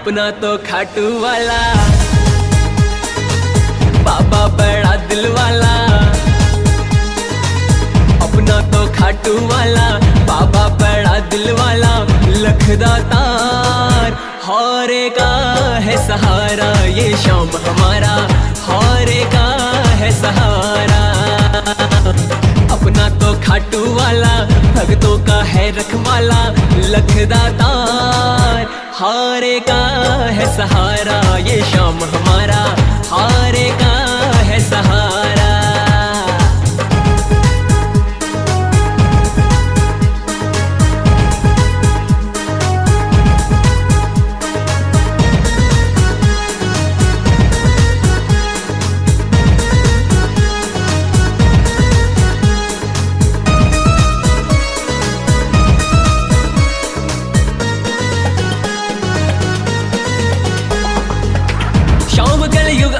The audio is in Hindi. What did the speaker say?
अपना तो खाटू वाला बाबा बड़ा दिल वाला, अपना तो खाटू वाला बाबा बड़ा दिल वाला, लखदा तार हौरे का है सहारा, ये शाम हमारा हौरे का है सहारा। अपना तो खाटू वाला भक्तों का है रखवाला, लखदा तार हारे का है सहारा, ये शाम हमारा हारे का है सहारा। शाम कल युग